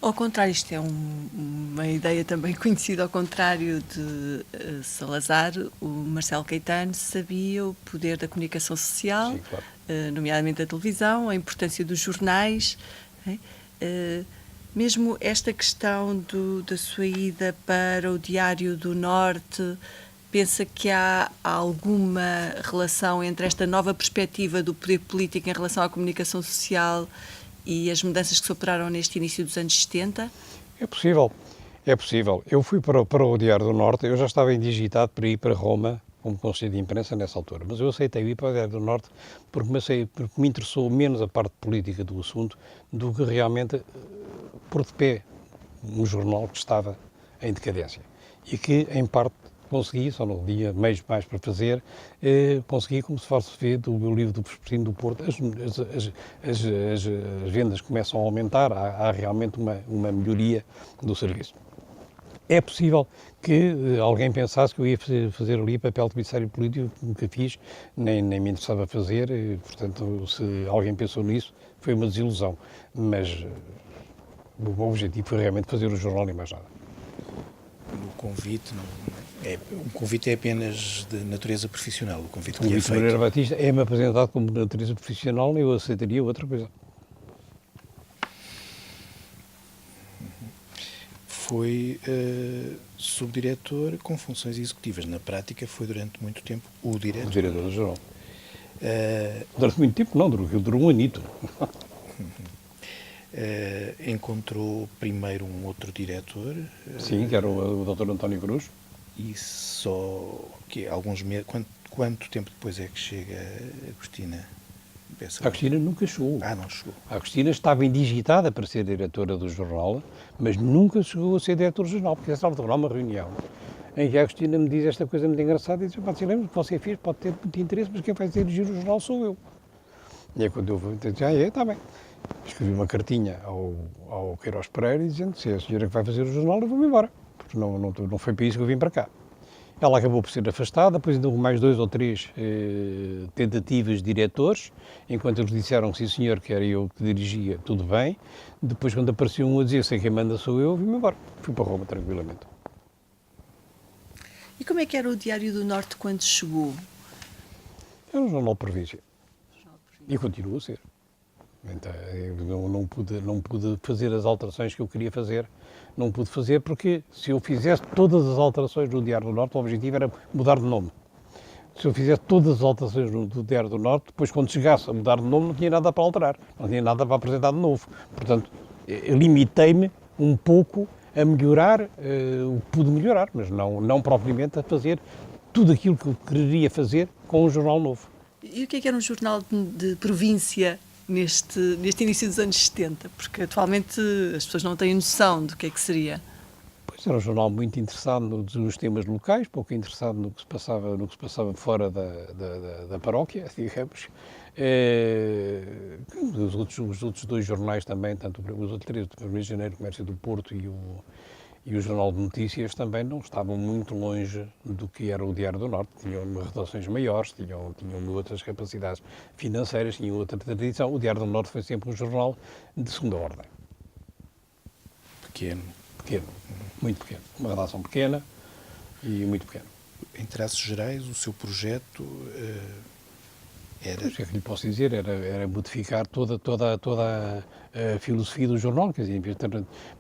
Ao contrário, isto é uma ideia também conhecida, ao contrário de Salazar, o Marcelo Caetano sabia o poder da comunicação social, Sim, claro. Nomeadamente da televisão, a importância dos jornais. Mesmo esta questão da sua ida para o Diário do Norte, pensa que há alguma relação entre esta nova perspectiva do poder político em relação à comunicação social e as mudanças que se operaram neste início dos anos 70? É possível, é possível. Eu fui para o Diário do Norte, eu já estava indigitado para ir para Roma como conselheiro de imprensa nessa altura, mas eu aceitei ir para o Diário do Norte porque me interessou menos a parte política do assunto do que realmente pôr de pé um jornal que estava em decadência e que, em parte, consegui, só não tinha meios mais para fazer, consegui, como se faz ver do meu livro do Vespertino do Porto, as vendas começam a aumentar, há realmente uma melhoria do serviço. É possível que alguém pensasse que eu ia fazer ali papel de comissário político, que nunca fiz, nem me interessava fazer, portanto, se alguém pensou nisso, foi uma desilusão. Mas o objetivo foi realmente fazer o jornal e mais nada. O convite é apenas de natureza profissional, o convite que é Vitor feito. Moreira Batista é-me apresentado como de natureza profissional e eu aceitaria outra coisa. Foi subdiretor com funções executivas. Na prática foi durante muito tempo o diretor. O diretor do jornal. Durante muito tempo não, durou um anito. Encontrou primeiro um outro diretor. Sim, que era o Dr. António Cruz. E só que alguns meses. Quanto tempo depois é que chega a Agostina? A Agostina nunca chegou. Não chegou. A Agostina estava indigitada para ser diretora do jornal, mas nunca chegou a ser diretora do jornal, porque essa altura há uma reunião em que a Agostina me diz esta coisa muito engraçada e diz: "Pá, lembra que você fez, pode ter muito interesse, mas quem vai dirigir o jornal sou eu." E é quando eu disse: está bem. Escrevi uma cartinha ao Queiroz Pereira dizendo: se é a senhora que vai fazer o jornal, eu vou-me embora, porque não foi para isso que eu vim para cá. Ela acabou por ser afastada, depois ainda houve mais 2 ou 3 tentativas de diretores, enquanto eles disseram sim senhor, que era eu que dirigia, tudo bem. Depois, quando apareceu um a dizer sei quem manda sou eu, vim-me embora. Fui para Roma tranquilamente. E como é que era o Diário do Norte quando chegou? Era um jornal de província. E continua a ser. Então, eu não pude fazer as alterações que eu queria fazer. Não pude fazer porque, se eu fizesse todas as alterações do Diário do Norte, o objetivo era mudar de nome. Se eu fizesse todas as alterações do Diário do Norte, depois, quando chegasse a mudar de nome, não tinha nada para alterar, não tinha nada para apresentar de novo. Portanto, eu limitei-me um pouco a melhorar o que pude melhorar, mas não propriamente a fazer tudo aquilo que eu queria fazer com um jornal novo. E o que era um jornal de província neste início dos anos 70? Porque atualmente as pessoas não têm noção do que seria. Pois era um jornal muito interessado nos temas locais, pouco interessado no que se passava fora da paróquia, digamos. Os outros 2 jornais também, tanto os outros 3, o 1º de Janeiro, o Comércio do Porto e o Jornal de Notícias, também não estavam muito longe do que era o Diário do Norte. Tinham redações maiores, tinham outras capacidades financeiras, tinham outra tradição. O Diário do Norte foi sempre um jornal de segunda ordem. Pequeno, muito pequeno. Uma redação pequena e muito pequena. Em traços gerais, o seu projeto era... O que é que lhe posso dizer? Era modificar toda a filosofia do jornal, quer dizer,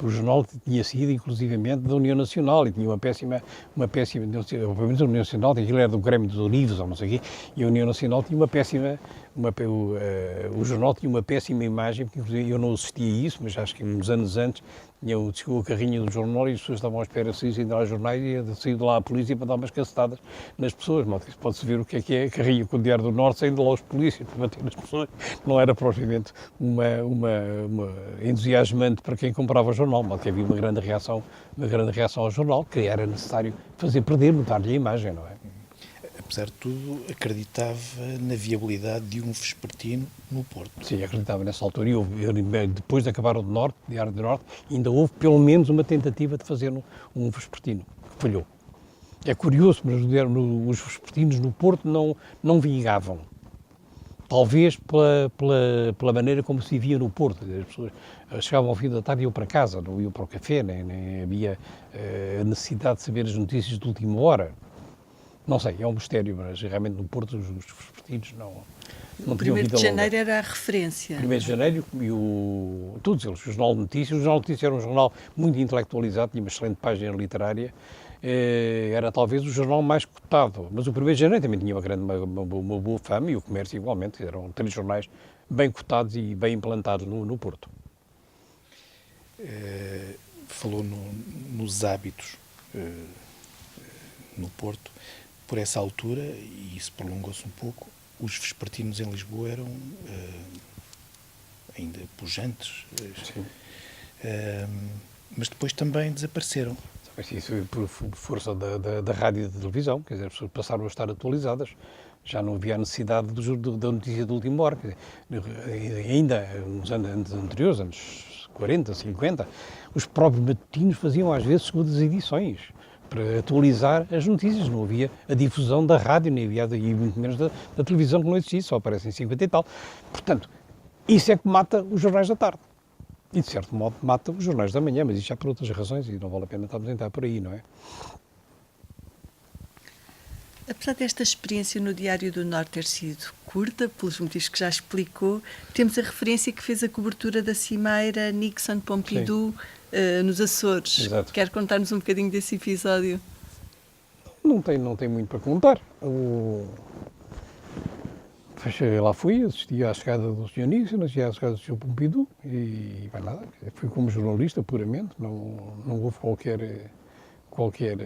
o jornal tinha sido inclusivamente da União Nacional e tinha uma péssima, pelo menos a União Nacional, aquilo era do Grêmio dos Olivos ou não sei o quê, e a União Nacional tinha uma péssima, o jornal tinha uma péssima imagem, porque inclusive eu não assistia a isso, mas acho que uns anos antes chegou a carrinha do jornal e as pessoas estavam à espera de sair lá aos jornais e saiu de lá a polícia para dar umas cacetadas nas pessoas. Pode-se ver o que é a carrinha com o Diário do Norte, saindo lá os polícias para bater nas pessoas. Não era propriamente uma entusiasmante para quem comprava o jornal, mas que havia uma grande reação ao jornal, que era necessário fazer perder, mudar-lhe a imagem, não é? Apesar de tudo, acreditava na viabilidade de um vespertino no Porto. Sim, acreditava nessa altura. E depois de acabar o Diário do Norte, ainda houve pelo menos uma tentativa de fazer um vespertino, que falhou. É curioso, mas os vespertinos no Porto não vingavam. talvez pela maneira como se vivia no Porto. As pessoas chegavam ao fim da tarde e iam para casa, não iam para o café, nem havia a necessidade de saber as notícias de última hora. Não sei, é um mistério, mas realmente no Porto os vespertinos não tinham vida longa. 1º de janeiro era a referência. 1º de janeiro e todos eles, o Jornal de Notícias. O Jornal de Notícias era um jornal muito intelectualizado, tinha uma excelente página literária, era talvez o jornal mais cotado, mas o 1º de janeiro também tinha uma boa fama, e o Comércio igualmente. Eram 3 jornais bem cotados e bem implantados no Porto. Falou nos hábitos no Porto. Por essa altura, e isso prolongou-se um pouco, os vespertinos em Lisboa eram ainda pujantes, mas depois também desapareceram. Isso foi por força da rádio e da televisão, quer dizer, as pessoas passaram a estar atualizadas, já não havia a necessidade da notícia de última hora. Quer dizer, ainda nos anos anteriores, anos 40, 50, os próprios matutinos faziam às vezes segundas edições, para atualizar as notícias. Não havia a difusão da rádio, nem havia, e muito menos da televisão, que não existia, só aparece em 50 e tal. Portanto, isso é que mata os jornais da tarde. E, de certo modo, mata os jornais da manhã, mas isto já por outras razões, e não vale a pena estarmos a entrar por aí, não é? Apesar desta experiência no Diário do Norte ter sido curta, pelos motivos que já explicou, temos a referência que fez a cobertura da cimeira Nixon-Pompidou nos Açores. Exato. Quer contar-nos um bocadinho desse episódio? Não tem muito para contar. Lá fui, assisti à chegada do Sr. Nixon, assisti à chegada do Sr. Pompidou, e vai nada. Fui como jornalista, puramente, não houve qualquer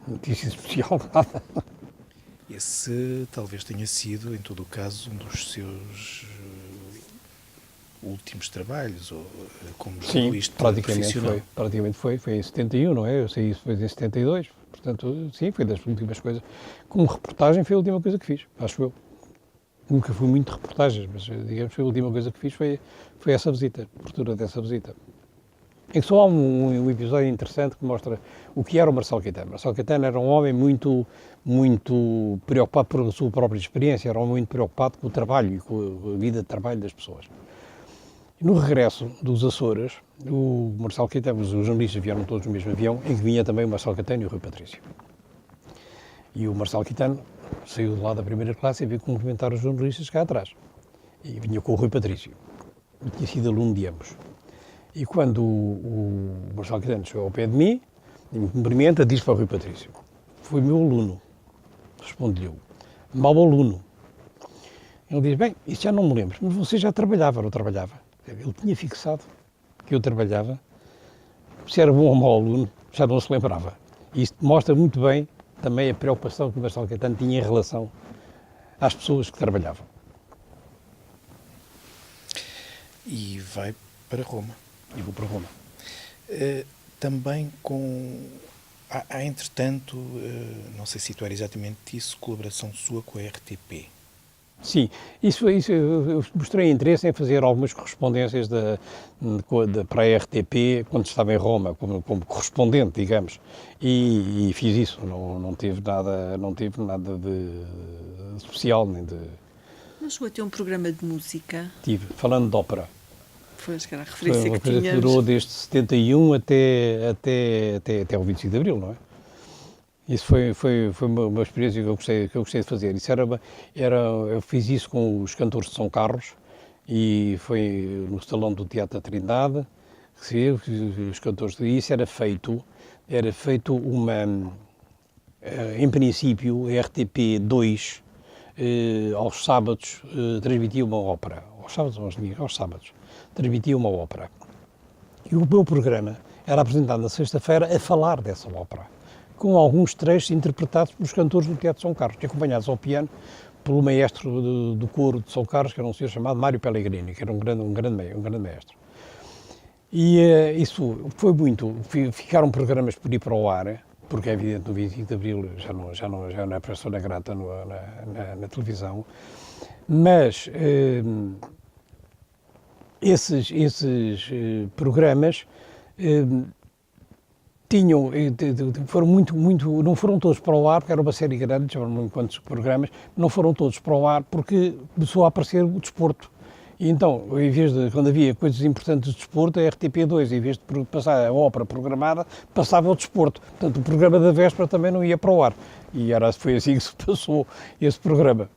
notícia especial, nada. Esse talvez tenha sido, em todo o caso, um dos seus últimos trabalhos, ou como jornalista profissional. Praticamente foi em 71, não é? Eu saí depois em 72, portanto, sim, foi das últimas coisas. Como reportagem foi a última coisa que fiz, acho eu. Nunca fui muito de reportagens, mas digamos que a última coisa que fiz foi essa visita, a cobertura dessa visita. Em que só há um episódio interessante que mostra o que era o Marcelo Caetano. Marcelo Caetano era um homem muito preocupado por a sua própria experiência, era um homem muito preocupado com o trabalho e com a vida de trabalho das pessoas. E no regresso dos Açores, o Marcelo Caetano, os jornalistas vieram todos no mesmo avião, em que vinha também o Marcelo Caetano e o Rui Patrício. E o Marcelo Caetano saiu de lá da primeira classe e veio cumprimentar os jornalistas cá atrás. E vinha com o Rui Patrício. Eu tinha sido aluno de ambos. E quando o Marcelo Caetano chegou ao pé de mim, me cumprimenta, diz para o Rui Patrício: foi meu aluno. Respondi-lhe eu: mau aluno. Ele diz: bem, isso já não me lembro, mas você já trabalhava, ou trabalhava? Ele tinha fixado que eu trabalhava. Se era bom ou mau aluno, já não se lembrava. E isto mostra muito bem também a preocupação que o Marcelo Caetano tinha em relação às pessoas que trabalhavam. E vai para Roma. E vou para Roma. Também há entretanto, não sei situar exatamente isso, colaboração sua com a RTP. Sim, isso eu mostrei interesse em fazer algumas correspondências para a RTP quando estava em Roma, como correspondente, digamos, e fiz isso. Não tive nada de especial, nem de... Não chegou a ter um programa de música? Tive, falando de ópera. Foi a referência Foi que uma coisa tínhamos. que durou desde 71 até o 25 de Abril, não é? Isso foi uma experiência que eu gostei de fazer. Eu fiz isso com os cantores de São Carlos, e foi no Salão do Teatro da Trindade, os cantores de isso. Era feito em princípio, a RTP2, aos sábados, transmitia uma ópera. Aos sábados ou aos domingos? Aos sábados. Transmitia uma ópera. E o meu programa era apresentado na sexta-feira a falar dessa ópera, com alguns trechos interpretados pelos cantores do Teatro de São Carlos, acompanhados ao piano pelo maestro do coro de São Carlos, que era um senhor chamado Mário Pellegrini, que era um grande maestro. E isso foi muito... Ficaram programas por ir para o ar, porque é evidente, no 25 de Abril já não é persona grata na televisão, mas esses programas foram não foram todos para o ar, porque era uma série grande, não quantos programas, não foram todos para o ar porque começou a aparecer o desporto. E então, em vez de, quando havia coisas importantes de desporto, a RTP2, em vez de passar a ópera programada, passava o desporto. Portanto, o programa da véspera também não ia para o ar. E foi assim que se passou esse programa.